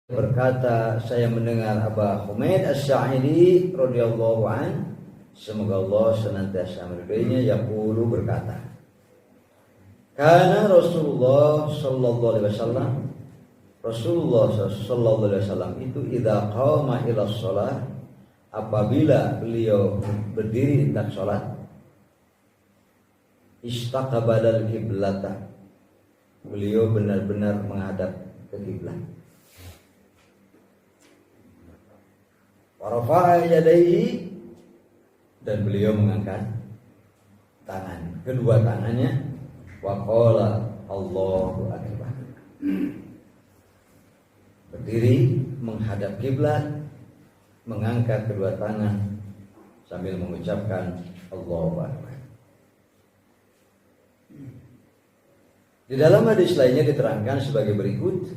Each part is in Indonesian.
Berkata, saya mendengar Aba Humaid As-Sa'idi radhiyallahu an, semoga Allah senantiasa meridhoinya, yaqulu berkata, karena Rasulullah sallallahu alaihi wasallam itu idza qama ila shalah, apabila beliau berdiri hendak salat, istaqbalal qiblata, beliau benar-benar menghadap ke kiblat. Warafa'a yadayhi, dan beliau mengangkat kedua tangannya, wa qala Allahu akbar, berdiri menghadap kiblat, mengangkat kedua tangan sambil mengucapkan Allahu akbar. Di dalam hadis lainnya diterangkan sebagai berikut,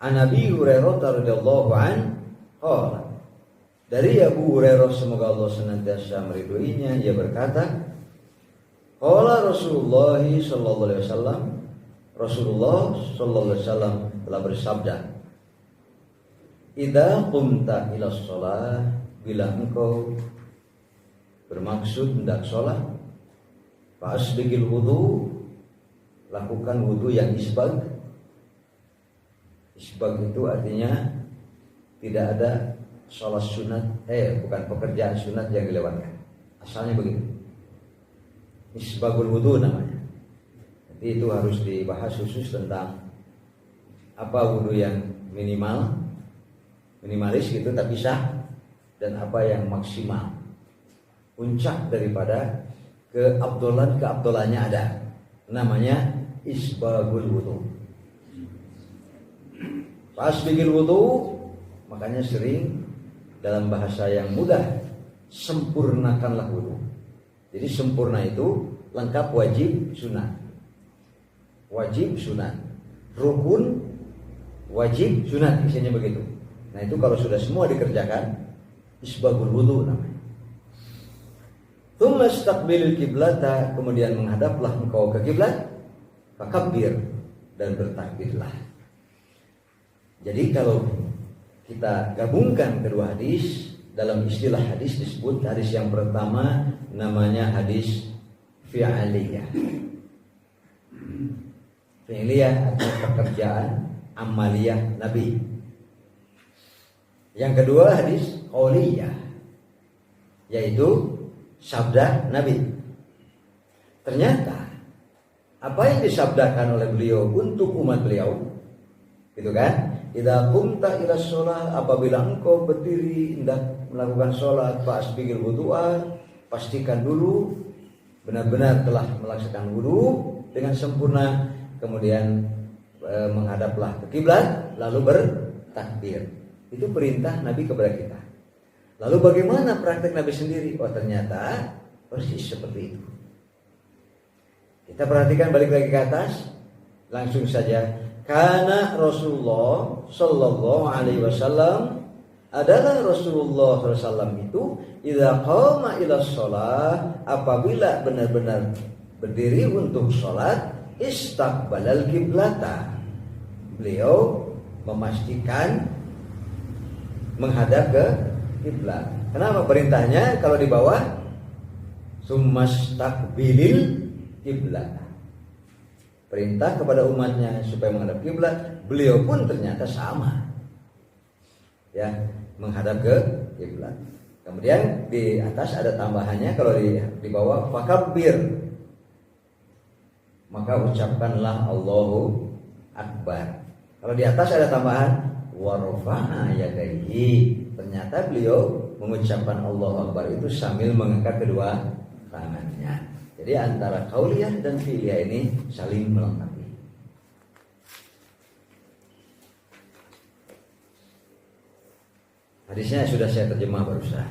An Abi Hurairah radhiyallahu anhu qala, dari Abu Hurairah semoga Allah senantiasa meridhoinya, ia berkata, qala Rasulullah sallallahu alaihi wasallam, Rasulullah sallallahu alaihi wasallam telah bersabda, idza qumta ila shalah, bila engkau bermaksud hendak salat, fasbiqil wudu, lakukan wudu yang isbag. Isbag itu artinya tidak ada sholat sunat, bukan pekerjaan sunat yang dilewatkan. Asalnya begitu. Isbagul wudu namanya. Jadi itu harus dibahas khusus tentang apa wudu yang minimalis gitu tapi sah, dan apa yang maksimal, puncak daripada keabdolannya ada, namanya isbagul wudu. Pas bikin wudu, makanya sering dalam bahasa yang mudah, sempurnakanlah wudu. Jadi sempurna itu lengkap, wajib, sunat. Wajib, sunat. Rukun, wajib, sunat, isinya begitu. Nah itu kalau sudah semua dikerjakan, isbagul wudu namanya. Tsumma istaqbilil qiblata, kemudian menghadaplah engkau ke kiblat, fakabbir, dan bertakbirlah. Jadi kalau kita gabungkan kedua hadis, dalam istilah hadis disebut hadis yang pertama namanya hadis fi'aliyah. Fi'aliyah artinya pekerjaan amaliyah Nabi. Yang kedua hadis qauliyah, yaitu sabda Nabi. Ternyata apa yang disabdakan oleh beliau untuk umat beliau, gitu kan? Idza qumta ila shalah, apabila engkau berdiri hendak melakukan salat, fasbiqil wudu'a, pastikan dulu benar-benar telah melaksanakan wudu dengan sempurna, kemudian menghadaplah ke kiblat, lalu bertakbir. Itu perintah Nabi kepada kita. Lalu bagaimana praktek Nabi sendiri? Oh ternyata persis seperti itu. Kita perhatikan, balik lagi ke atas, langsung saja. Karena Rasulullah sallallahu alaihi wasallam adalah Rasulullah SAW itu idza qama ila shalah, apabila benar-benar berdiri untuk salat, istaqbalal qiblata, beliau memastikan menghadap ke kiblat. Kenapa perintahnya kalau di bawah sumastaqbilil kiblat, perintah kepada umatnya supaya menghadap kiblat, beliau pun ternyata sama, ya, menghadap ke kiblat. Kemudian di atas ada tambahannya, kalau di bawah fakabbir, maka ucapkanlah Allahu akbar. Kalau di atas ada tambahan warafa'a yadayhi, ternyata beliau mengucapkan Allahu akbar itu sambil mengangkat kedua tangannya. Jadi antara qauliyah dan fi'liyah ini saling melengkapi. Hadisnya sudah saya terjemah barusan.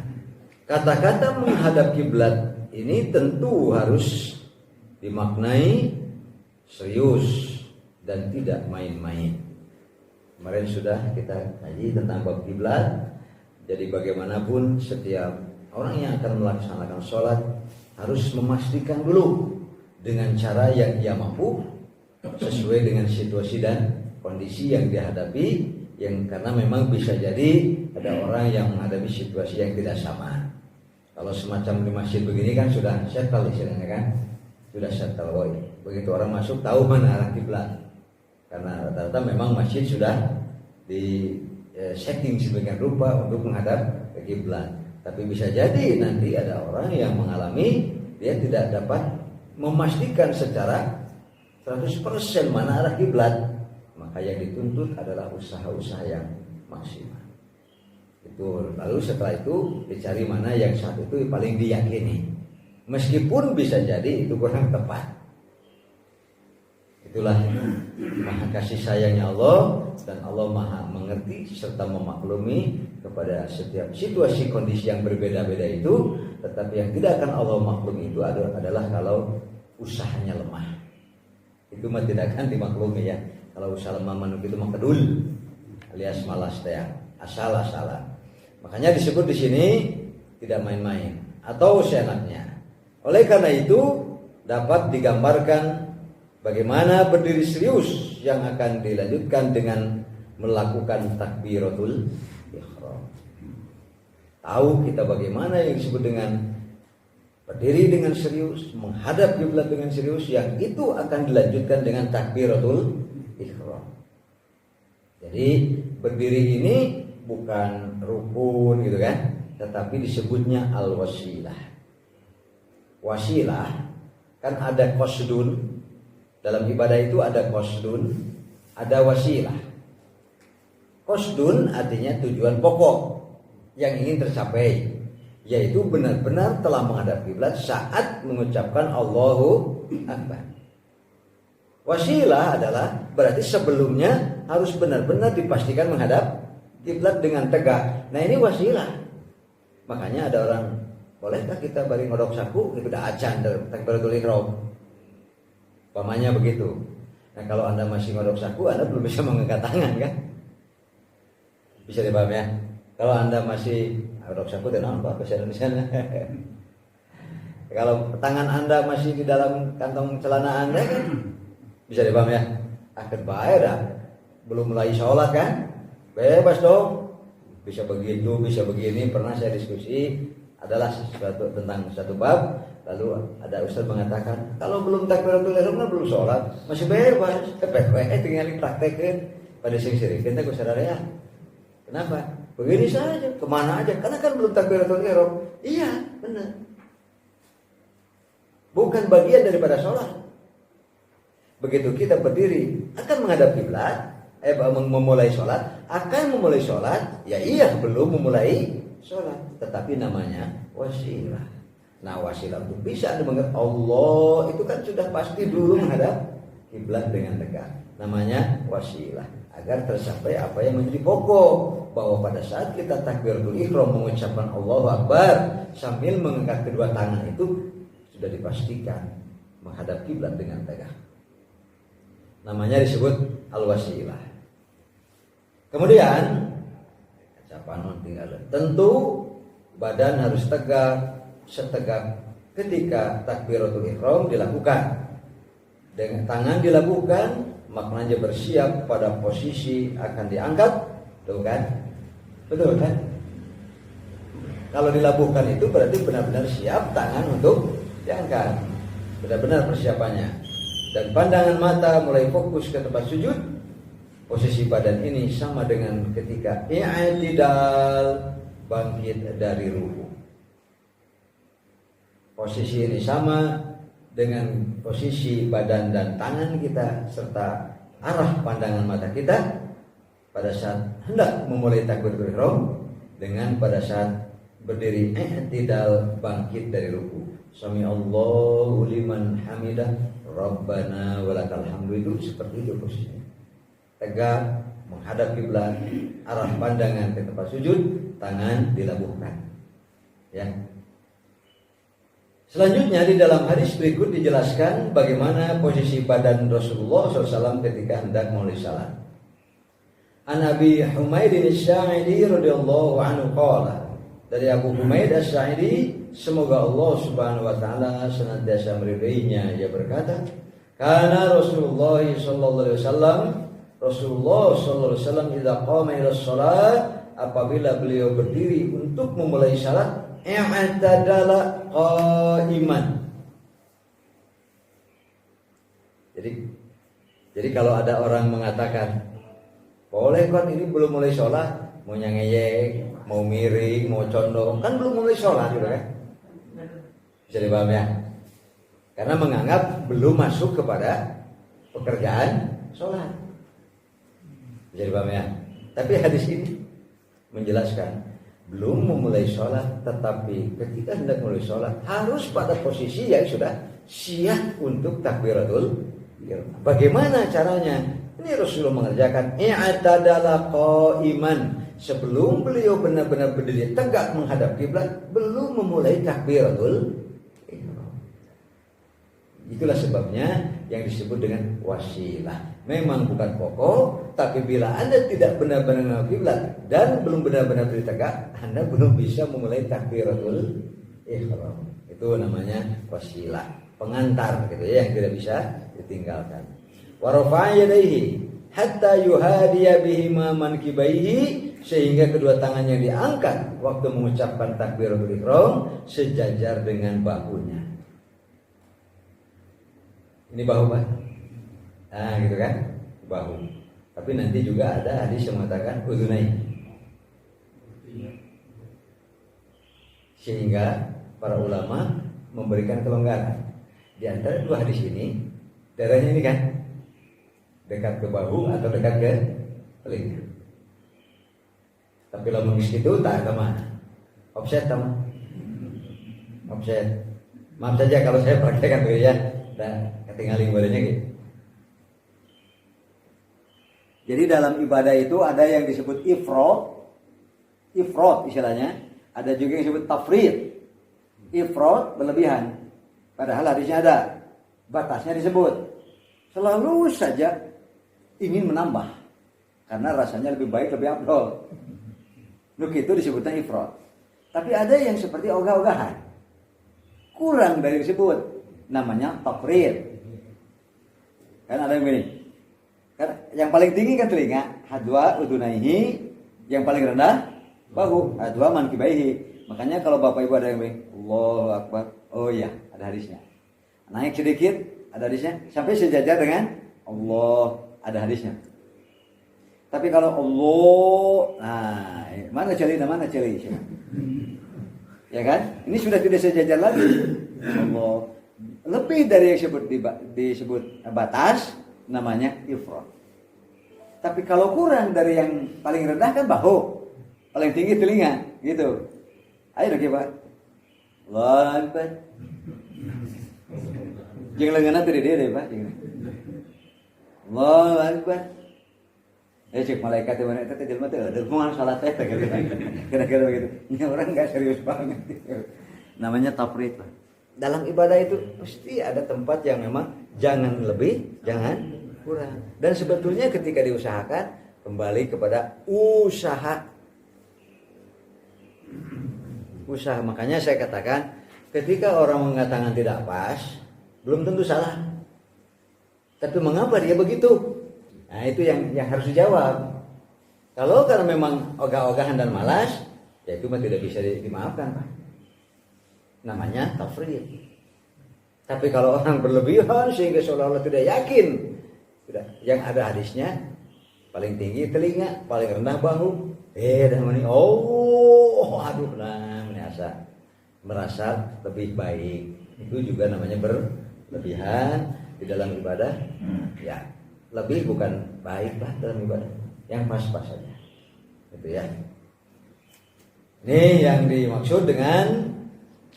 Kata-kata menghadap kiblat ini tentu harus dimaknai serius dan tidak main-main. Kemarin sudah kita kaji tentang bab kiblat. Jadi bagaimanapun setiap orang yang akan melaksanakan sholat harus memastikan dulu dengan cara yang ia mampu, sesuai dengan situasi dan kondisi yang dihadapi, yang karena memang bisa jadi ada orang yang menghadapi situasi yang tidak sama. Kalau semacam di masjid begini kan sudah settle istilahnya kan, sudah settle. Begitu orang masuk tahu mana arah kiblat, karena rata-rata memang masjid sudah di setting sebagian rupa untuk menghadap ke kiblat. Tapi bisa jadi nanti ada orang yang mengalami dia tidak dapat memastikan secara 100% mana arah kiblat, maka yang dituntut adalah usaha-usaha yang maksimal. Itu lalu setelah itu dicari mana yang saat itu paling diyakini, meskipun bisa jadi itu kurang tepat. Itulah maha kasih sayangnya Allah, dan Allah maha mengerti serta memaklumi kepada setiap situasi kondisi yang berbeda-beda itu. Tetapi yang tidak akan Allah maklumi itu adalah kalau usahanya lemah. Itu mah tidak akan dimaklumi ya. Kalau usaha lemah manuk itu mah kedul alias malas teh, asal-asalan. Makanya disebut di sini tidak main-main atau seenaknya. Oleh karena itu dapat digambarkan bagaimana berdiri serius yang akan dilanjutkan dengan melakukan takbiratul ihram. Tahu kita bagaimana yang disebut dengan berdiri dengan serius, menghadap kiblat dengan serius, yang itu akan dilanjutkan dengan takbiratul ihram. Jadi berdiri ini bukan rukun gitu kan, tetapi disebutnya al-wasilah. Wasilah kan ada qasdun, dalam ibadah itu ada qasdun, ada wasilah. Qasdun artinya tujuan pokok yang ingin tercapai, yaitu benar-benar telah menghadap kiblat saat mengucapkan Allahu Akbar. Wasilah adalah berarti sebelumnya harus benar-benar dipastikan menghadap kiblat dengan tegak. Nah ini wasilah. Makanya ada orang, bolehkah kita bari ngodok saku? Itu udah acan takbiratul ihram. Pamanya begitu. Nah kalau Anda masih ngodok saku, Anda belum bisa mengangkat tangan kan? Bisa dipahami ya? Kalau Anda masih ngodok saku, tenang Pak, bahasa Indonesia. Kalau tangan Anda masih di dalam kantong celana Anda kan? Bisa dipahami ya? Akhir bahaya dah. Belum mulai sholat kan? Bebas dong, bisa begitu, bisa begini. Pernah saya diskusi adalah sesuatu tentang satu bab, lalu ada ustaz mengatakan kalau belum takbiratul ihram belum sholat, masih bebas. Tinggal dipraktekin pada sing sirikin teh saudara ya. Kenapa? Begini saja, kemana aja? Karena kan belum takbiratul ihram. Iya, benar. Bukan bagian daripada sholat. Begitu kita berdiri akan menghadap kiblat, memulai sholat, akan memulai sholat, ya iya belum memulai sholat, tetapi namanya wasilah. Nah wasilah untuk bisa mengingat Allah itu kan sudah pasti dulu menghadap kiblat dengan tegak, namanya wasilah, agar tercapai apa yang menjadi pokok, bahwa pada saat kita takbiratul ihram mengucapkan Allahu Akbar sambil mengangkat kedua tangan itu sudah dipastikan menghadap kiblat dengan tegak. Namanya disebut al-wasilah. Kemudian tentu badan harus tegak, setegak ketika takbiratul ihram dilakukan. Dengan tangan dilakukan, maknanya bersiap pada posisi akan diangkat, tuh kan? Betul kan? Kalau dilabuhkan itu berarti benar-benar siap tangan untuk diangkat. Benar-benar persiapannya. Dan pandangan mata mulai fokus ke tempat sujud. Posisi badan ini sama dengan ketika i'tidal, bangkit dari ruku. Posisi ini sama dengan posisi badan dan tangan kita serta arah pandangan mata kita pada saat hendak memulai takbiratul ihram dengan pada saat berdiri i'tidal, bangkit dari ruku. Sami Allahu liman hamidah, Rabbana walakal hamdu, itu seperti itu posisinya. Tegak, menghadap kiblat, arah pandangan ke tempat sujud, tangan dilabuhkan. Ya. Selanjutnya di dalam hadis berikut dijelaskan bagaimana posisi badan Rasulullah SAW ketika hendak mulai salat. An Abi Humaid As-Sa'idi radhiyallahu anhu qala, dari Abu Humaid As-Sa'idi, semoga Allah Subhanahu wa taala senantiasa meridainya, ia berkata, kana Rasulullah sallallahu alaihi wasallam, Rasulullah sallallahu alaihi wasallam idza qama ila shalah, apabila beliau berdiri untuk memulai salat, i'tadala qa'iman. Jadi kalau ada orang mengatakan, boleh kan ini belum mulai sholat, mau nyangeyek, mau miring, mau condong, kan belum mulai sholat gitu kan? Bisa dipahami ya? Karena menganggap belum masuk kepada pekerjaan sholat. Bisa dipahami ya? Tapi hadis ini menjelaskan, belum memulai sholat, tetapi ketika hendak mulai sholat harus pada posisi yang sudah siap untuk takbiratul ihram. Bagaimana caranya? Ini Rasulullah mengerjakan i'tadala qa'iman. Sebelum beliau benar-benar berdiri tegak menghadap kiblat, belum memulai takbiratul ihram. Itulah sebabnya yang disebut dengan wasilah. Memang bukan pokok, tapi bila Anda tidak benar-benar menghadap kiblat dan belum benar-benar berdiri tegak, Anda belum bisa memulai takbiratul ihram. Itu namanya wasilah, pengantar gitu ya, yang tidak bisa ditinggalkan. Wa rafa'a yadayhi hatta yuhadiya bihima mankibaihi, sehingga kedua tangannya diangkat waktu mengucapkan takbiratul ihram sejajar dengan bahunya. Ini bahu Pak. Nah, gitu kan? Bahu. Tapi nanti juga ada hadis yang mengatakan udhunai. Sehingga para ulama memberikan kelonggaran. Di antara dua hadis ini, daerahnya ini kan dekat ke bahu atau dekat ke telinga. Tapi lamun itu tak kemana? Offset sama? Offset. Maaf saja kalau saya praktekkan dulu ya. Dan ketinggalan ibadahnya gitu. Jadi dalam ibadah itu ada yang disebut ifrad istilahnya. Ada juga yang disebut tafrid. Ifrad berlebihan. Padahal hadisnya ada, batasnya disebut. Selalu saja ingin menambah, karena rasanya lebih baik, lebih afdol. Begitu disebutnya ifrad. Tapi ada yang seperti ogah-ogahan, kurang dari disebut, namanya tafrid. Kan ada yang begini. Kan yang paling tinggi kan telinga, hadwa udunaihi, yang paling rendah bahu, hadwa mankibaihi. Makanya kalau Bapak Ibu ada yang begini, Allahu Akbar, oh iya, ada hadisnya. Naik sedikit, ada hadisnya, sampai sejajar dengan Allah, ada hadisnya. Tapi kalau Allah, nah, mana celi, ya kan? Ini sudah tidak sejajar lagi. Allah, lebih dari yang disebut batas, namanya ifrad. Tapi kalau kurang dari yang paling rendah kan bahu, paling tinggi telinga, gitu. Ayo dong Pak. Allahu Akbar. Jangan lengan tadi dia deh Pak. Allahu Akbar. Cek malaikat itu mana itu jelema teh ada mau salat teh kira-kira begitu. Ini orang enggak serius banget. Namanya tafrid Pak. Dalam ibadah itu mesti ada tempat yang memang jangan lebih, jangan kurang. Dan sebetulnya ketika diusahakan kembali kepada usaha. Makanya saya katakan ketika orang mengatakan tidak pas, belum tentu salah. Tapi mengapa dia begitu? Nah itu yang harus dijawab. Kalau karena memang ogah-ogahan dan malas, ya itu mah tidak bisa dimaafkan Pak. Namanya tafrid. Tapi kalau orang berlebihan sehingga seolah-olah tidak yakin, sudah yang ada hadisnya paling tinggi telinga, paling rendah bahu. Dah mani, aduh nah merasa lebih baik. Itu juga namanya berlebihan di dalam ibadah. Ya, lebih bukan baik lah dalam ibadah. Yang pas-pas saja. Gitu ya. Ini yang dimaksud dengan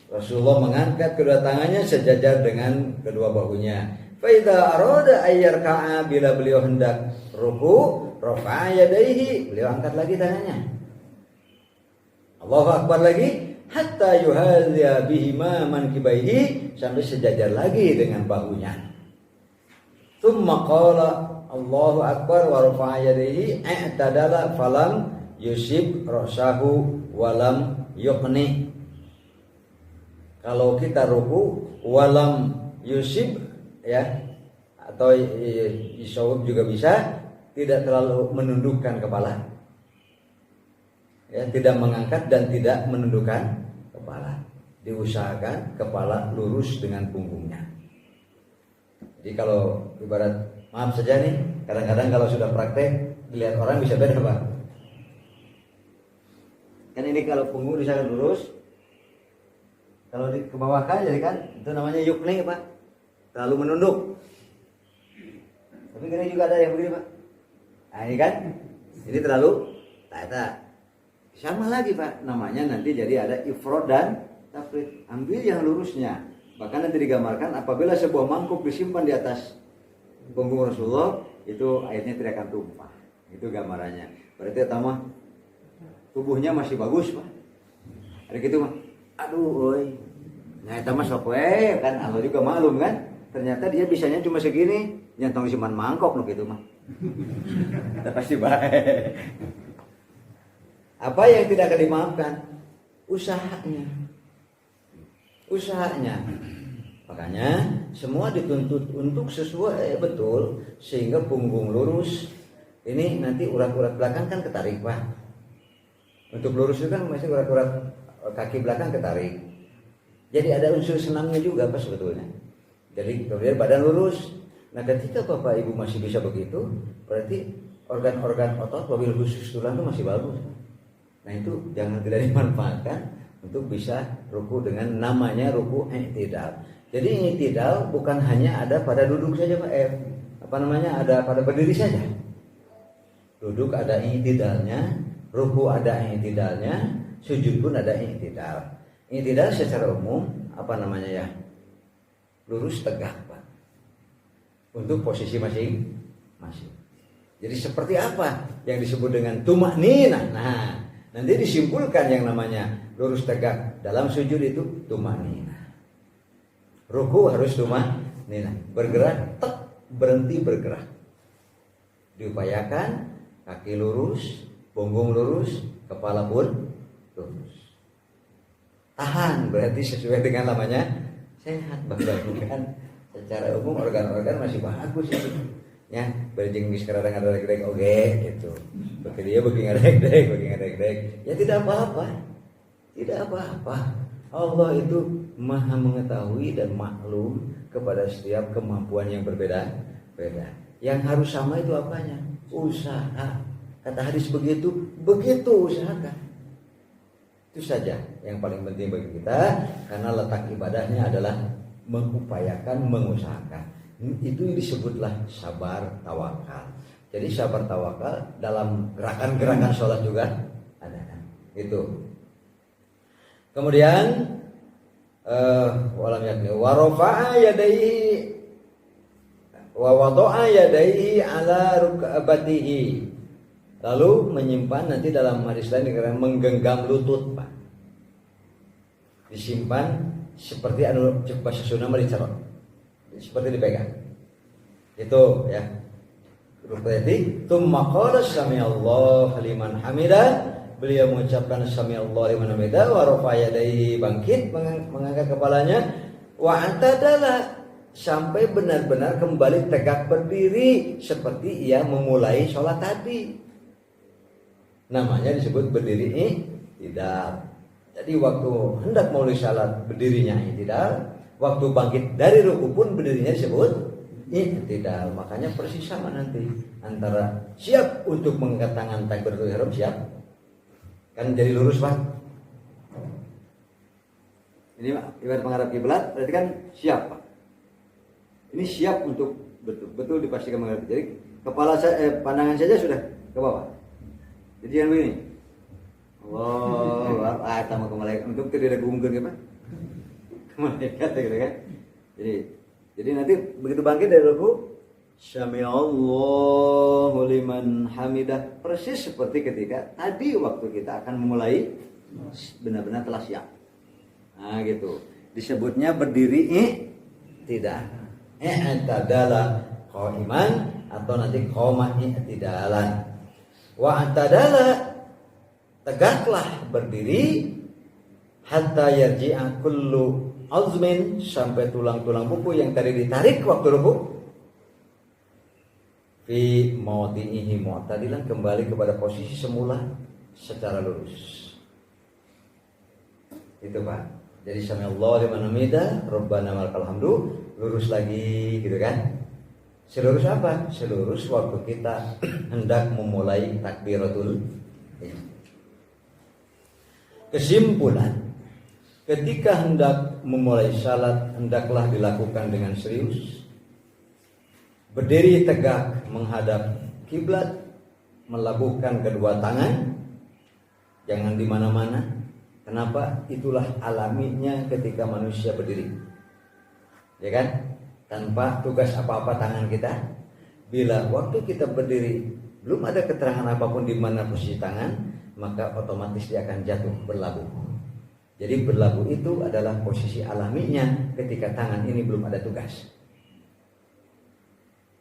Rasulullah mengangkat kedua tangannya sejajar dengan kedua bahunya. Fa idza arada ayyarka'a, bila beliau hendak ruku, rafa'a yadayhi, beliau angkat lagi tangannya. Allahu Akbar lagi, hatta yuhadhiya bihima mankibaihi, sampai sejajar lagi dengan bahunya. Tsumma qala Allahu Akbar wa rafa'a yadayhi i'tadala falam yusib rasahu walam yuqni. Kalau kita ruku walam yusib ya, atau isawab juga bisa, tidak terlalu menundukkan kepala, ya, tidak mengangkat dan tidak menundukkan kepala. Diusahakan kepala lurus dengan punggungnya. Jadi kalau ibarat, maaf saja nih, kadang-kadang kalau sudah praktek dilihat orang bisa beda Pak. Kan ini kalau punggung misalkan lurus, kalau ke bawah kan jadi kan itu namanya yukning Pak, terlalu menunduk. Tapi ini juga ada yang begini Pak. Nah ini kan, ini terlalu tak. Sama lagi Pak, namanya nanti jadi ada ifrod dan tafrid. Ambil yang lurusnya. Bahkan nanti digambarkan apabila sebuah mangkuk disimpan di atas punggung Rasulullah, itu airnya tidak akan tumpah. Itu gambarannya. Berarti pertama tubuhnya masih bagus Pak. Ada gitu mah. Aduh, oi. Nah, itu mah sok we kan Allah juga maklum kan. Ternyata dia bisanya cuma segini, nyantong simpan mangkok gitu mah. Kita pasti baik. Apa yang tidak akan dimaafkan? Usahanya. Makanya semua dituntut untuk sesuai betul sehingga punggung lurus. Ini nanti urat-urat belakang kan ketarik Pak. Untuk lurus itu kan masih urat-urat kaki belakang ketarik. Jadi ada unsur senamnya juga Pak sebetulnya. Jadi kemudian badan lurus. Nah ketika Bapak Ibu masih bisa begitu, berarti organ-organ otot wabil khusus tulang itu masih bagus. Nah itu jangan tidak dimanfaatkan untuk bisa ruku dengan namanya ruku i'tidal. Jadi i'tidal bukan hanya ada pada duduk saja Pak, ada pada berdiri saja. Duduk ada i'tidalnya, ruku ada i'tidalnya, sujud pun ada i'tidal. I'tidal secara umum lurus tegak Pak. Untuk posisi masing-masing. Jadi seperti apa yang disebut dengan tumakninah? Nah, nanti disimpulkan yang namanya lurus tegak dalam sujud itu tumakninah. Ruku harus tumakninah. Bergerak, berhenti bergerak. Diupayakan kaki lurus, punggung lurus, kepala pun lurus. Tahan berarti sesuai dengan namanya sehat. Bahkan secara umum organ-organ masih bagus itu. Ya, berjing sekarang ada rek-rek oke gitu. Bagi dia bagi ngerek-rek. Ya tidak apa-apa. Tidak apa-apa. Allah itu Maha mengetahui dan maklum kepada setiap kemampuan yang berbeda-beda. Yang harus sama itu apanya? Usaha. Kata hadis begitu usahakan. Itu saja yang paling penting bagi kita, karena letak ibadahnya adalah mengupayakan, mengusahakan. Itu disebutlah sabar tawakal. Jadi sabar tawakal dalam gerakan-gerakan sholat juga ada. Itu. Kemudian walam yakni wa rafa'a yadayhi wa wada'a yadayhi ala rukbatihi. Lalu menyimpan nanti dalam hadis lain dikatakan menggenggam lutut Pak. Disimpan seperti bahasa Sunda dicerot. Seperti dipegang. Itu ya. Berarti tsumma qala sami'allahu liman hamidah. Beliau mengucapkan sami'allahu liman hamidah wa rafa'a yadayhi, bangkit mengangkat kepalanya wa atadala sampai benar-benar kembali tegak berdiri seperti ia memulai sholat tadi. Namanya disebut berdiri i'tidal. Jadi waktu hendak mulai salat berdirinya i'tidal, waktu bangkit dari ruku pun berdirinya disebut i'tidal. Makanya persis sama nanti antara siap untuk mengangkat tangan takbiratul ihram, siap. Kan jadi lurus Pak. Ini ibarat menghadap kiblat berarti kan siap Pak. Ini siap untuk betul dipastikan menghadap. Jadi kepala pandangan saja sudah ke bawah. Jadi yang begini. Allah, sama ke malaikat untuk tidak gunggung gitu Pak. Ke malaikat gitu kan. Jadi nanti begitu bangkit dari ruku, sami'allahu liman hamidah, persis seperti ketika tadi waktu kita akan memulai benar-benar telah siap. Nah gitu. Disebutnya berdiri tidak. I'tadala qa'iman atau nanti qoma i'tidalan. Wa atadala tegaklah berdiri hatta yarji'a kullu azmin, sampai tulang-tulang buku yang tadi ditarik waktu ruku fi mawdi'ihi mu'tadilan, kembali kepada posisi semula secara lurus. Itu Pak. Jadi sami'allahu liman hamidah, rabbana walakal hamdu, lurus lagi gitu kan. Selurus apa? Selurus waktu kita hendak memulai takbiratul ihram. Kesimpulan, ketika hendak memulai salat, hendaklah dilakukan dengan serius. Berdiri tegak menghadap kiblat, melabuhkan kedua tangan, jangan di mana-mana. Kenapa? Itulah alaminya ketika manusia berdiri. Ya kan? Tanpa tugas apa-apa tangan kita. Bila waktu kita berdiri belum ada keterangan apapun di mana posisi tangan, maka otomatis dia akan jatuh berlabuh. Jadi berlabuh itu adalah posisi alaminya ketika tangan ini belum ada tugas.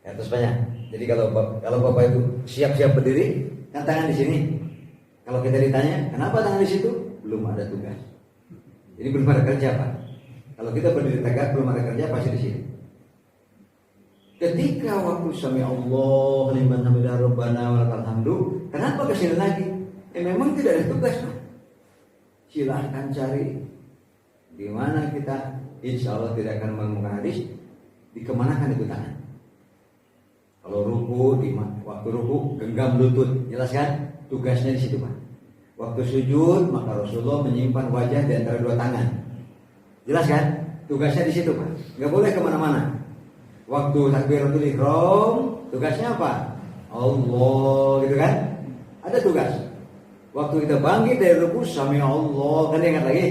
Ya, terus banyak. Jadi kalau Bapak itu siap-siap berdiri, kan tangan di sini. Kalau kita ditanya, kenapa tangan di situ? Belum ada tugas. Jadi belum ada kerja, Pak. Kalau kita berdiri tegak belum ada kerja, pasti di sini. Ketika waktu sami Allah liman hamidah rabbana walakal hamdu, kenapa ke sini lagi? Memang tidak ada tugas, Pak. Silahkan cari di mana kita, insya Allah tidak akan menemukan hadis dikemanakan itu tangan. Kalau ruku, di waktu ruku genggam lutut, jelas kan? Tugasnya di situ, Pak. Waktu sujud, maka Rasulullah menyimpan wajah di antara dua tangan. Jelas kan? Tugasnya di situ, Pak. Nggak boleh kemana-mana. Waktu takbiratul ihram, tugasnya apa? Allah, gitu kan? Ada tugas. Waktu kita bangkit dari ruku, sami Allah, kan ingat lagi?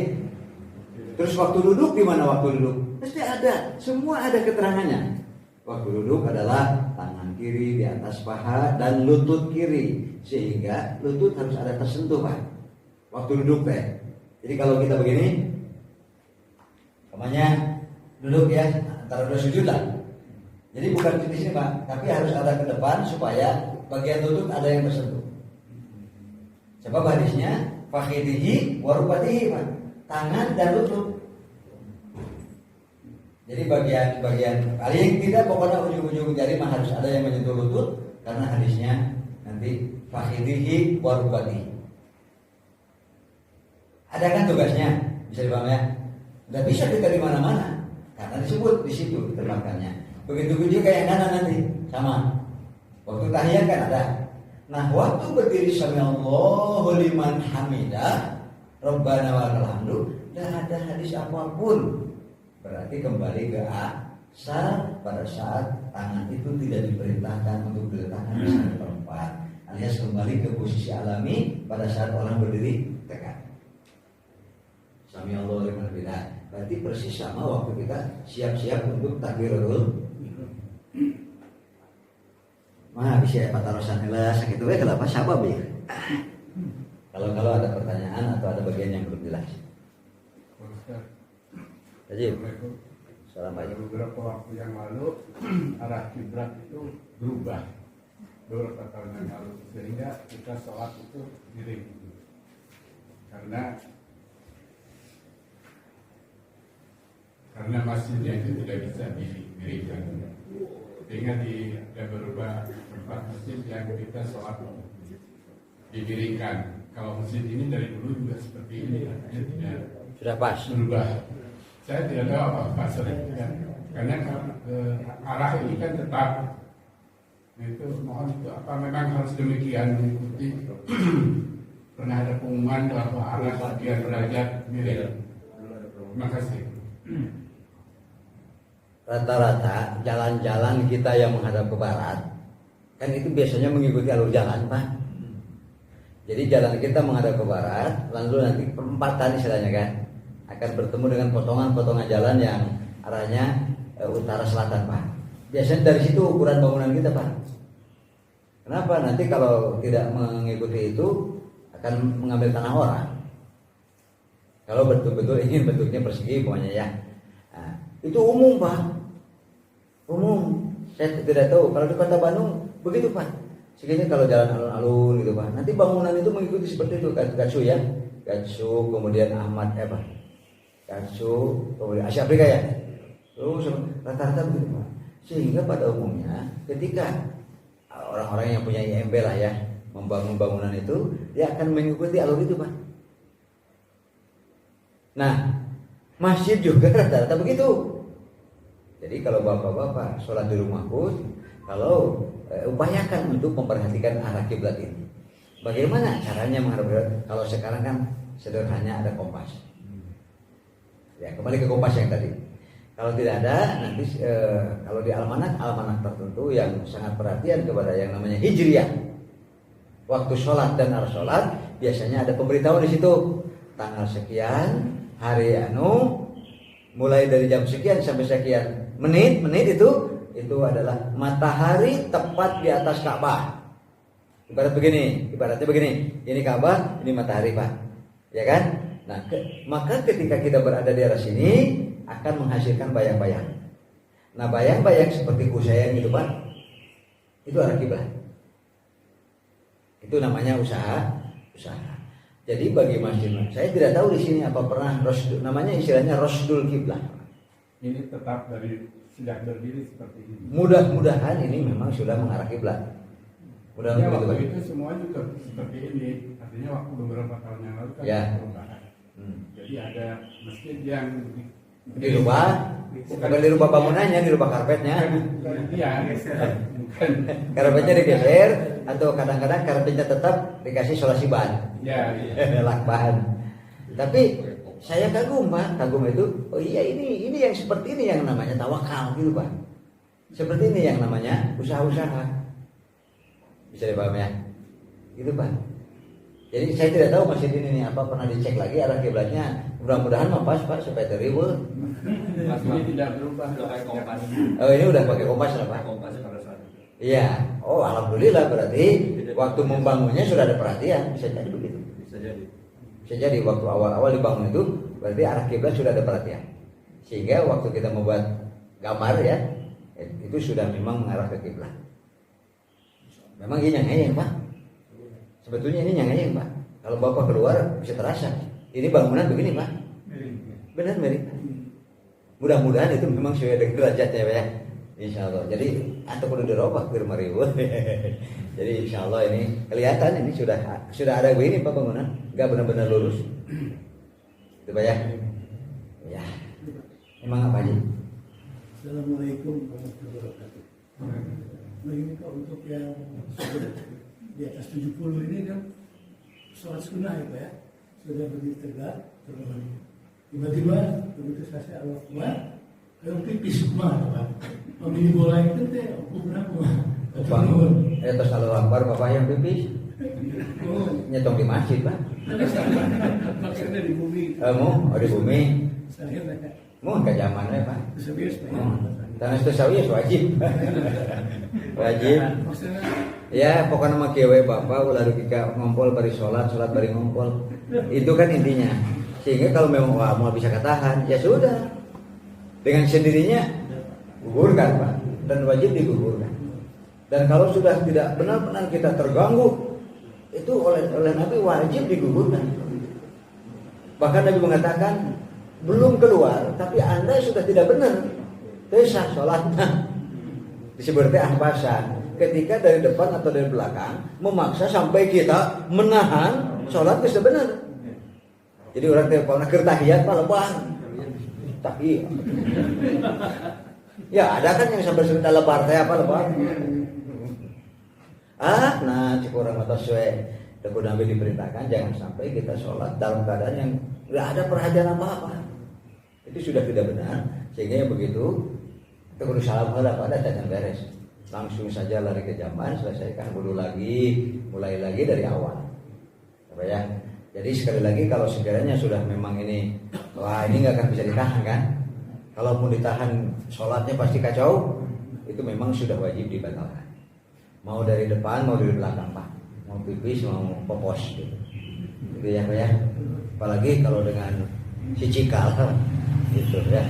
Terus waktu duduk, di mana waktu duduk? Pasti ada, semua ada keterangannya. Waktu duduk adalah tangan kiri di atas paha dan lutut kiri, sehingga lutut harus ada tersentuh, Pak. Waktu duduk teh. Jadi kalau kita begini, namanya duduk ya, antara dua sujud lah. Jadi bukan di sini, Pak, tapi harus ada ke depan supaya bagian lutut ada yang tersentuh. Sebab hadisnya fakhidhihi wa rukbatihi, Pak. Tangan dan lutut. Jadi bagian paling tidak pokoknya ujung-ujung jari mah harus ada yang menyentuh lutut, karena hadisnya nanti fakhidhihi wa rukbatihi. Ada kan tugasnya, bisa dipahami ya? Nggak bisa kita di mana-mana, karena disebut di situ tempatnya. Begitu juga yang kanan nanti sama. Waktu tahiyat kan ada. Nah, waktu berdiri sami Allahu liman hamidah, rabbana walakal hamdu, tidak ada hadis apapun. Berarti kembali ke asal pada saat tangan itu tidak diperintahkan untuk diletakkan di satu tempat, alias kembali ke posisi alami pada saat orang berdiri tegak. Sami Allahu liman hamidah. Berarti persis sama waktu kita siap-siap untuk takbiratul. Mah bisa patarosan heula sakitu we kenapa sabab ya? Kalau ada pertanyaan atau ada bagian yang belum jelas. Jadi, assalamualaikum. Beberapa waktu yang lalu arah kiblat itu berubah beberapa tahun yang lalu, sehingga kita sholat itu miring karena masjidnya itu tidak bisa dimiringkan, sehingga ada beberapa tempat masjid yang kita sholat dimiringkan. Kalau masjid ini dari dulu juga seperti ini, tidak sudah pas berubah. Saya tidak tahu apa sebenarnya, karena arah ini kan tetap. Itu mohon itu apa memang harus demikian mengikuti. Pernah ada pengumuman bahwa arah sekian derajat miring. Terima kasih. Rata-rata jalan-jalan kita yang menghadap ke barat kan itu biasanya mengikuti alur jalan, Pak. Jadi jalan kita menghadap ke barat, lalu nanti perempatan istilahnya kan akan bertemu dengan potongan-potongan jalan yang arahnya utara selatan, Pak. Biasanya dari situ ukuran bangunan kita, Pak. Kenapa? Nanti kalau tidak mengikuti itu akan mengambil tanah orang. Kalau betul-betul ingin bentuknya persegi pokoknya ya. Nah, itu umum, Pak. Umum. Saya tidak tahu kalau di Kota Bandung begitu, Pak. Sekiranya kalau jalan alun-alun gitu, Pak. Nanti bangunan itu mengikuti seperti itu, Gatsu ya. Gatsu kemudian Ahmad Eba. Gatsu kemudian Asia Afrika ya. Terus rata-rata begitu, Pak. Sehingga pada umumnya ketika orang-orang yang punya IMB lah ya, membangun bangunan itu, dia akan mengikuti alur itu Pak. Nah, masjid juga rata-rata begitu. Jadi kalau bapak-bapak sholat di rumah pun, kalau upayakan untuk memperhatikan arah kiblat ini. Bagaimana caranya menghadap kiblat? Kalau sekarang kan sederhananya ada kompas. Ya, kembali ke kompas yang tadi. Kalau tidak ada, nanti kalau di almanak tertentu yang sangat perhatian kepada yang namanya hijriyah, waktu sholat dan arah sholat, biasanya ada pemberitahuan di situ. Tanggal sekian, hari mulai dari jam sekian sampai sekian menit itu adalah matahari tepat di atas Ka'bah. Ibaratnya begini, ini Ka'bah, ini matahari Pak, ya kan? Nah, maka ketika kita berada di arah sini akan menghasilkan bayang-bayang. Nah, bayang-bayang seperti kusayan gitu Pak, itu arah kiblat. Itu namanya usaha. Jadi bagi masjid, saya tidak tahu di sini apa pernah namanya istilahnya rosdul kiblat. Ini tetap dari sejak berdiri seperti ini. Mudah-mudahan ini memang sudah mengarah kiblat. Ya, waktu itu semua juga seperti ini. Artinya waktu beberapa tahun yang lalu kan ya. Perubahan. Jadi ada masjid yang dirubah, bukan dirubah bangunannya, dirubah karpetnya. Iya, bukan. Karpetnya digeser atau kadang-kadang karpetnya tetap dikasih solasi ban. Ya. Lakban. Tapi saya kagum itu. Oh iya, ini yang seperti ini yang namanya tawakal gitu Pak. Seperti ini yang namanya usaha-usaha. Bisa dipahami ya? Gitu Pak. Jadi saya tidak tahu masjid ini apa pernah dicek lagi arah kiblatnya. Mudah-mudahan pas Pak supaya terhibur. Ini tidak berubah. Pakai kompas. Oh ini udah pakai kompas lah Pak. Kompas pada saat itu. Iya. Oh alhamdulillah berarti waktu membangunnya sudah ada perhatian. Bisa jadi begitu. Bisa jadi waktu awal-awal dibangun itu berarti arah kiblat sudah ada perhatian. Sehingga waktu kita membuat gambar ya itu sudah memang mengarah ke kiblat. Memang ini nyangayeng Pak. Sebetulnya ini nyangayeng Pak. Kalau Bapak keluar bisa terasa. Ini bangunan begini Pak. Benar mirip. Mudah-mudahan itu memang sesuai dengan derajatnya ya. Insya Allah. Jadi atau perlu dirubah ke rumah ribu. Jadi insya Allah ini kelihatan ini sudah ada begini Pak bangunan. Enggak benar-benar lurus. Itu Pak ya. Ya. Emang apa aja? Assalamualaikum warahmatullahi wabarakatuh. Nah ini Pak untuk yang sudah di atas 70 ini kan sholat sunnah ya Pak ya. Sudah berdiri tegak terus tiba-tiba begitu saya Allah Akbar kayak pipis mah Pak. Pemini bola itu teh aku berapa? Terus kalau Akbar Bapak yang pipis nyetong di masjid Pak. Maksudnya di bumi. Di bumi. Saya nanya. Mau ke zamannya Pak. Serius Pak. Tanah itu wajib. Wajib. Maksudnya Ya pokoknya sama kewe Bapak ulah ketika ngompol bari sholat bari ngompol. Itu kan intinya. Sehingga kalau memang mau bisa ketahan ya sudah. Dengan sendirinya gugurkan Pak. Dan wajib digugurkan. Dan kalau sudah tidak benar-benar kita terganggu itu oleh Nabi wajib digugurkan. Bahkan Nabi mengatakan belum keluar tapi Anda sudah tidak benar. Tesah sholatnya. Disebut ahbasan. Ketika dari depan atau dari belakang memaksa sampai kita menahan sholat bisa benar. Jadi orang teleponnya kertahiyat Pak lebar. Tahiyat. Ya ada kan yang sampai cerita lebar teh apa lebar. Nah cik orang atas sesuai Teguh Nabi diperintahkan jangan sampai kita sholat dalam keadaan yang tidak ada perhatian apa-apa. Itu sudah tidak benar. Sehingga yang begitu kita kudu salam heula pada cacan beres. Langsung saja lari ke jamban, selesaikan wudu lagi, mulai lagi dari awal. Apa ya? Jadi sekali lagi kalau sekiranya sudah memang ini, wah ini nggak akan bisa ditahan kan? Kalaupun ditahan, sholatnya pasti kacau. Itu memang sudah wajib dibatalkan. Mau dari depan, mau dari belakang Pak. Mau pipis, mau popos gitu. Gitu ya Pak ya. Apalagi kalau dengan si cikal, gitu ya.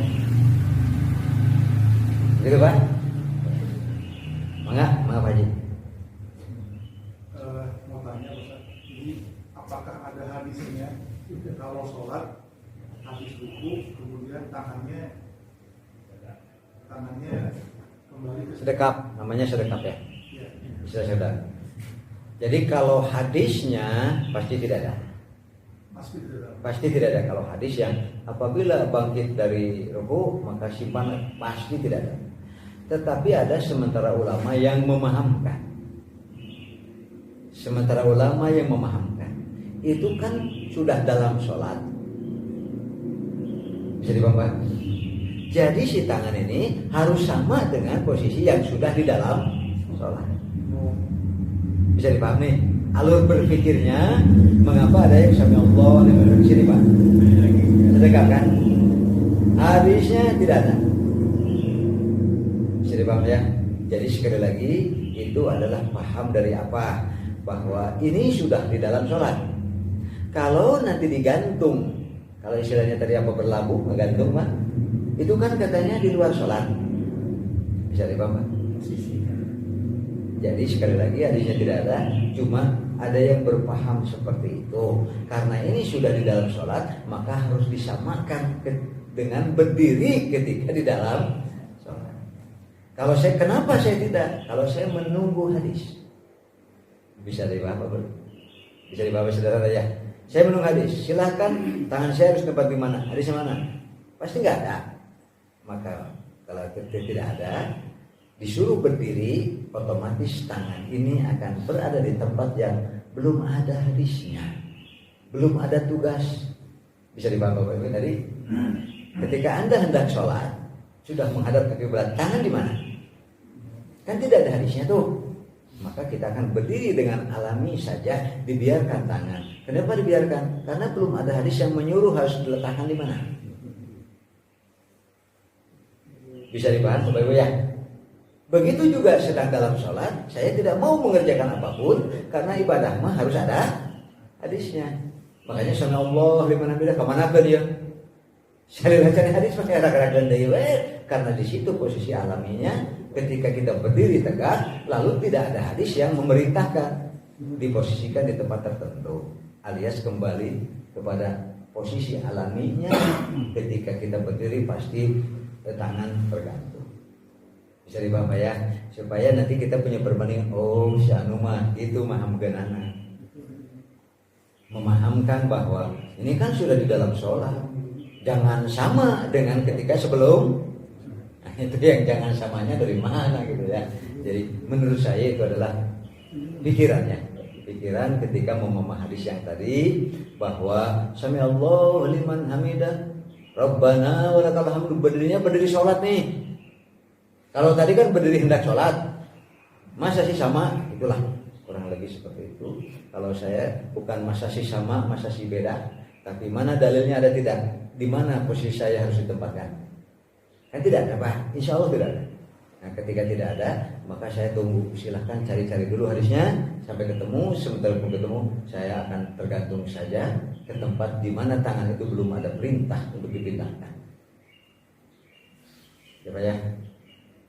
Gitu Pak. Mangga Pak Haji. Mau tanya Ustaz, ini apakah ada hadisnya kalau sholat habis ruku kemudian tangannya kembali ke Sedekap, namanya sedekap ya. Ya. Istilah sabda. Jadi kalau hadisnya pasti tidak ada. Pasti tidak ada. Kalau hadis yang apabila bangkit dari ruku maka simpan, pasti tidak ada. Tetapi ada sementara ulama yang memahamkan. Sementara ulama yang memahamkan. Itu kan sudah dalam sholat. Bisa dipahami? Jadi si tangan ini harus sama dengan posisi yang sudah di dalam sholat. Bisa dipahami? Alur berpikirnya, mengapa ada yang sami Allah di sini Pak? Sedekah kan? Hadisnya tidak ada. Bisa dipahami ya? Jadi sekali lagi itu adalah paham dari apa? Bahwa ini sudah di dalam sholat. Kalau nanti digantung, kalau istilahnya tadi apa berlabuh, ngegantung Pak? Itu kan katanya di luar sholat. Bisa dipahami? Jadi sekali lagi hadisnya tidak ada, cuma ada yang berpaham seperti itu. Karena ini sudah di dalam sholat, maka harus disamakan dengan berdiri ketika di dalam sholat. Kalau saya, kenapa saya tidak? Kalau saya menunggu hadis. Bisa dipahami belum? Bisa dipahami saudara ya? Saya menunggu hadis. Silahkan tangan saya harus tempat di mana? Hadisnya mana? Pasti nggak ada. Maka kalau tidak ada, disuruh berdiri, otomatis tangan ini akan berada di tempat yang belum ada hadisnya, belum ada tugas. Bisa dipahami Bapak Ibu tadi? Ketika Anda hendak sholat, sudah menghadap ke kiblat, tangan di mana? Kan tidak ada hadisnya tuh. Maka kita akan berdiri dengan alami saja, dibiarkan tangan. Kenapa dibiarkan? Karena belum ada hadis yang menyuruh harus diletakkan di mana. Bisa dipahami Bapak Ibu ya? Begitu juga sedang dalam sholat, saya tidak mau mengerjakan apapun karena ibadah mah harus ada hadisnya. Makanya sami Allah liman hamidah, kemana dia? Saya baca hadis pakai raga-raga dewe, karena di situ posisi alaminya ketika kita berdiri tegak, lalu tidak ada hadis yang memerintahkan diposisikan di tempat tertentu, alias kembali kepada posisi alaminya. Ketika kita berdiri pasti tangan tergantung. Bisa dipahami ya, supaya nanti kita punya perbandingan. Oh, si anu mah itu mahamganana, memahamkan bahwa ini kan sudah di dalam sholat, jangan sama dengan ketika sebelum. Nah, itu yang jangan samanya dari mana gitu ya. Jadi menurut saya itu adalah pikirannya, pikiran ketika memahami hadis yang tadi bahwa sami Allah liman hamidah Rabbana walakal hamdu, berdirinya berdiri sholat nih. Kalau tadi kan berdiri hendak sholat, masa sih sama? Itulah kurang lebih seperti itu. Kalau saya bukan masa sih sama, masa sih beda, tapi mana dalilnya ada tidak? Di mana posisi saya harus ditempatkan? Kan tidak ada Pak, insya Allah tidak ada. Nah ketika tidak ada, maka saya tunggu. Silahkan cari-cari dulu hadisnya sampai ketemu. Sementara pun ketemu, saya akan tergantung saja ke tempat di mana tangan itu belum ada perintah untuk dipindahkan. Ya Pak ya.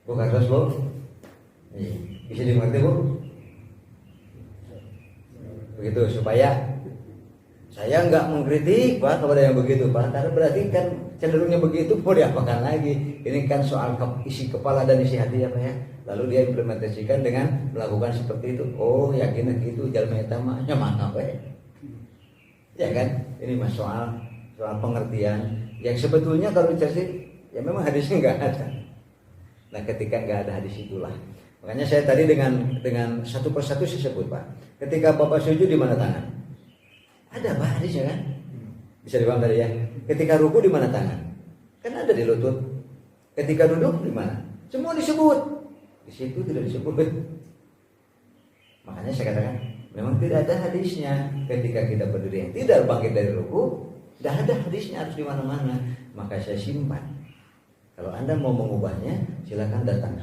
Bukan terus Bu? Bisa dimengerti Bu? Begitu supaya saya nggak mengkritik Pak kepada yang begitu Pak, karena berarti kan cenderungnya begitu, mau diapakan lagi? Ini kan soal isi kepala dan isi hati ya Pak ya. Lalu dia implementasikan dengan melakukan seperti itu. Oh yakin gitu, jalma etama mana Pak? Ya kan? Ini mas soal pengertian yang sebetulnya kalau dicari ya memang hadisnya nggak ada. Nah ketika nggak ada hadis itulah, makanya saya tadi dengan satu persatu saya sebut Pak. Ketika Bapak sujud di mana tangan? Ada Pak hadisnya kan? Bisa dipaham tadi ya. Ketika ruku di mana tangan? Kan ada di lutut. Ketika duduk di mana? Semua disebut. Di situ tidak disebut. Makanya saya katakan memang tidak ada hadisnya. Ketika kita berdiri yang tidak bangkit dari ruku, tidak ada hadisnya, harus di mana-mana. Maka saya simpan. Kalau Anda mau mengubahnya, silakan datangkan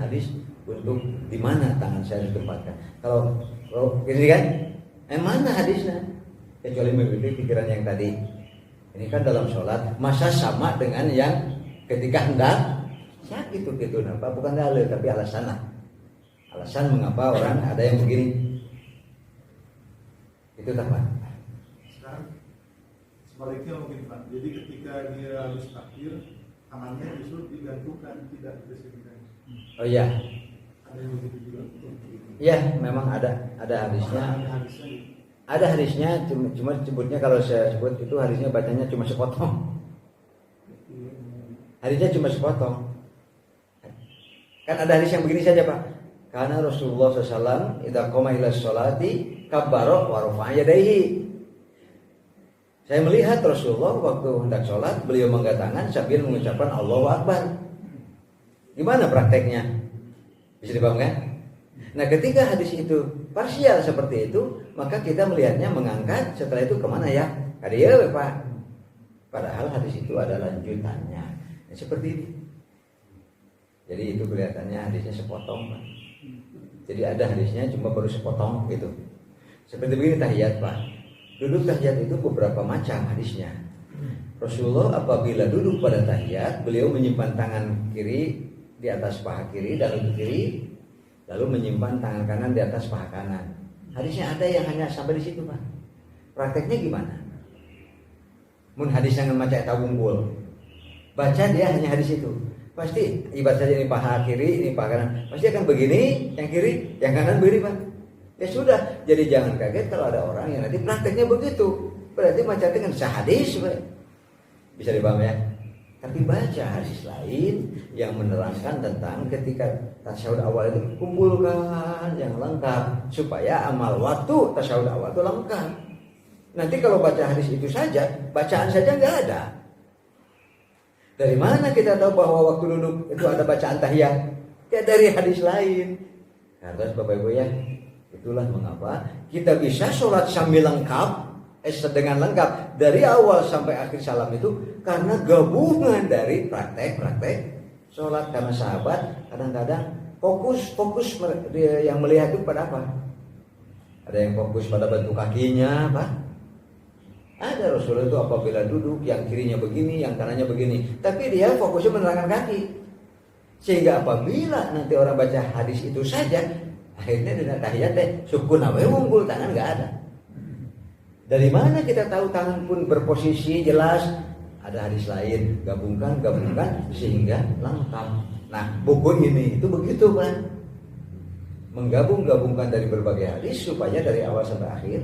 hadis untuk di mana tangan saya ditempatkan. Kalau gini kan, mana hadisnya? Kecuali memiliki pikiran yang tadi. Ini kan dalam sholat, masa sama dengan yang ketika hendak sakit gitu, apa? Bukan dalil tapi alasan lah. Alasan mengapa orang ada yang begini. Itu tak Pak. Sekarang sebaliknya mungkin Pak. Jadi ketika dia habis takbir, tangannya justru digantungkan, tidak disebutkan. Oh iya. Ada yang begitu juga. Ya, memang ada hadisnya. Ada hadisnya. Ada hadisnya, cuma sebutnya kalau saya sebut itu hadisnya bacanya cuma sepotong. Hadisnya cuma sepotong. Kan ada hadis yang begini saja Pak. Karena Rasulullah SAW idza qama ila sholati kabbara wa rafa'a yadayhi. Saya melihat Rasulullah waktu hendak sholat beliau mengangkat tangan sambil mengucapkan Allahu Akbar. Gimana prakteknya? Bisa dipaham kan? Nah ketika hadis itu parsial seperti itu, maka kita melihatnya mengangkat setelah itu kemana ya? Kadieu Pak. Padahal hadis itu ada lanjutannya. Nah, seperti ini. Jadi itu kelihatannya hadisnya sepotong Pak. Jadi ada hadisnya cuma baru sepotong gitu. Seperti begini tahiyat Pak. Duduk tahiyat itu beberapa macam hadisnya. Rasulullah apabila duduk pada tahiyat, beliau menyimpan tangan kiri di atas paha kiri dan lutut kiri, lalu menyimpan tangan kanan di atas paha kanan. Hadisnya ada yang hanya sampai di situ Pak. Prakteknya gimana? Mun hadis yang membaca tabunggul, baca dia hanya hadis itu. Pasti ibarat saja ini paha kiri, ini paha kanan. Pasti akan begini, yang kiri, yang kanan begini Pak. Ya sudah, jadi jangan kaget kalau ada orang yang nanti prakteknya begitu. Berarti baca dengan sahadis Pak. Bisa dipaham ya? Tapi baca hadis lain yang menerangkan tentang ketika tasyahud awal itu kumpulkan yang lengkap supaya amal waktu tasyahud awal itu lengkap. Nanti kalau baca hadis itu saja, bacaan saja nggak ada. Dari mana kita tahu bahwa waktu duduk itu ada bacaan tahiyat? Ya dari hadis lain. Karena Bapak Ibu ya, itulah mengapa kita bisa sholat sambil lengkap, dengan lengkap dari awal sampai akhir salam itu karena gabungan dari praktek-praktek sholat. Karena sahabat kadang-kadang fokus yang melihat itu pada apa? Ada yang fokus pada bentuk kakinya, Pak. Ada Rasulullah itu apabila duduk yang kirinya begini, yang kanannya begini, tapi dia fokusnya menerangkan kaki. Sehingga apabila nanti orang baca hadis itu saja, akhirnya dengan tahiyat sukun awe unggul, tangan nggak ada. Dari mana kita tahu tangan pun berposisi jelas? Ada hadis lain, gabungkan sehingga lengkap. Nah, buku ini itu begitu Pak. Menggabungkan dari berbagai hadis supaya dari awal sampai akhir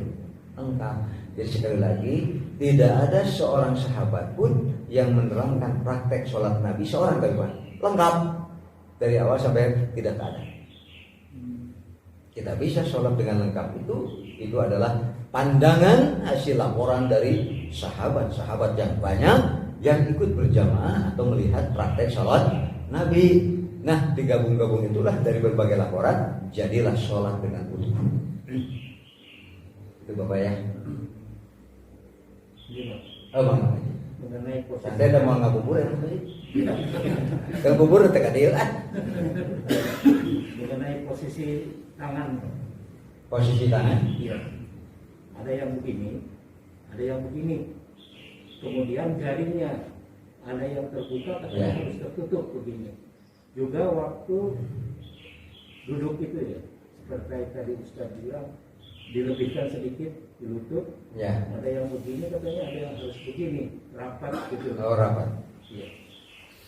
lengkap. Jadi sekali lagi, tidak ada seorang sahabat pun yang menerangkan praktek sholat Nabi seorang kali Pak. Lengkap dari awal sampai tidak ada. Kita bisa sholat dengan lengkap itu adalah pandangan hasil laporan dari sahabat-sahabat yang banyak yang ikut berjamaah atau melihat praktek sholat Nabi. Nah, digabung-gabung itulah dari berbagai laporan, jadilah sholat dengan utuh. Itu Bapak ya. Oh Bang, mengenai posisi santai ada mau ngabuburan tadi. Ngabubur teh kadeu mengenai posisi tangan. Posisi tangan. Iya. Ada yang begini, ada yang begini. Kemudian jarinya ada yang terbuka, ada yang harus tertutup begini. Juga waktu duduk itu ya, seperti tadi Ustaz bilang, dilebihkan sedikit di lutut. Ya. Ada yang begini katanya, ada yang harus begini, rapat gitu. Oh, rapat. Iya.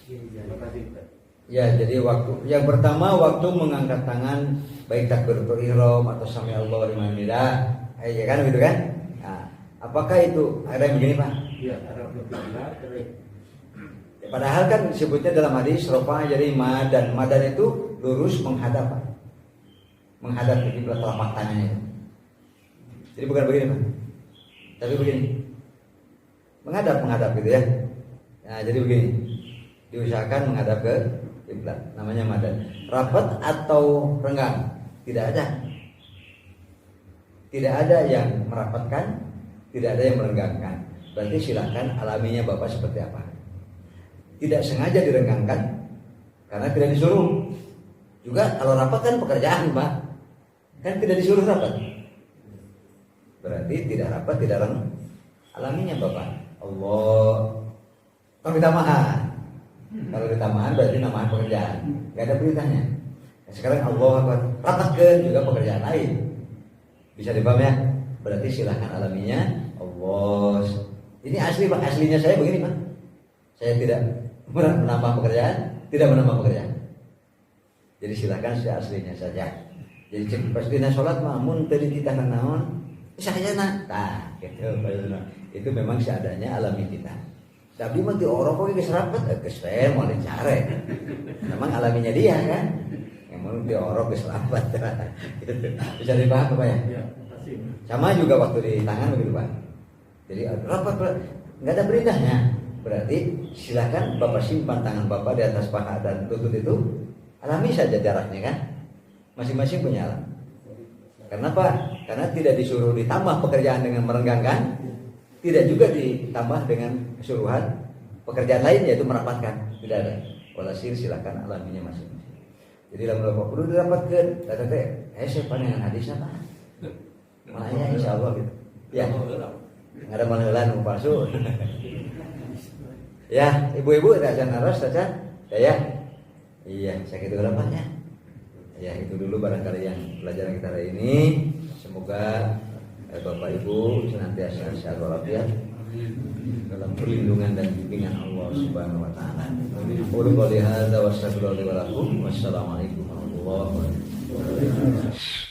Terima kasih Ustaz. Ya, jadi yang pertama waktu mengangkat tangan baik takbiratul ihram atau sami Allahu liman hamidah, ya kan gitu kan? Nah, apakah itu ada yang begini Pak? Iya, Arab Nubila kering. Padahal kan disebutnya dalam hadis rofa jadi madan itu lurus menghadap Pak. Menghadap ke kiblat telapak tangannya itu. Jadi bukan begini Pak. Tapi begini. Menghadap gitu ya. Nah, jadi begini. Diusahakan menghadap ke kiblat, namanya madan. Rapat atau renggang? Tidak ada. Tidak ada yang merapatkan, tidak ada yang merenggangkan. Berarti silakan alaminya Bapak seperti apa. Tidak sengaja direnggangkan karena tidak disuruh. Juga kalau rapat kan pekerjaan Pak, kan tidak disuruh rapat. Berarti tidak rapat, tidak renggang. Alaminya Bapak. Allah. Kalau ditamahan. Kalau ditamahan berarti namahan pekerjaan. Gak ada perintahnya. Nah, sekarang Allah rapatkan juga pekerjaan lain. Bisa dipaham ya? Berarti silahkan alaminya Allah. Ini asli Pak, aslinya saya begini Pak. Saya tidak menambah pekerjaan, tidak menambah pekerjaan. Jadi silahkan aslinya saja. Jadi cek pas dina salat mah mun teu dititahna naon sahayana tah gitu. Itu memang seadanya alami kita. Tapi mah di orok kok geus rapet geus we moal dicare. Memang alaminya dia kan. Emang di orok geus rapet. Bisa dipaham Pak ya? Ya, pasti. Sama juga waktu di tangan begitu Pak. Jadi rapat nggak ada perintahnya. Berarti silakan Bapak simpan tangan Bapak di atas paha dan lutut itu, alami saja jaraknya kan. Masing-masing punya alam. Kenapa? Karena tidak disuruh ditambah pekerjaan dengan merenggangkan, tidak juga ditambah dengan kesuruhan pekerjaan lain yaitu merapatkan. Tidak ada. Walhasil silakan alaminya masing-masing. Jadi dalam Bapak perlu dirapatkan. Kata teh, saya pandangan hadisnya Pak. Makanya insya Allah gitu. Ya. Nggak ada malhelan mau palsu. Ya, ibu-ibu ada naros saja. Ya. Iya, sakit berapanya? Ya, itu dulu barangkali yang pelajaran kita hari ini. Semoga Bapak Ibu senantiasa sehat walafiat dalam perlindungan dan bimbingan Allah Subhanahu wa taala. Qul qouli hadza wa astaghfirullahi wa lakum. Wassalamualaikum warahmatullahi wabarakatuh.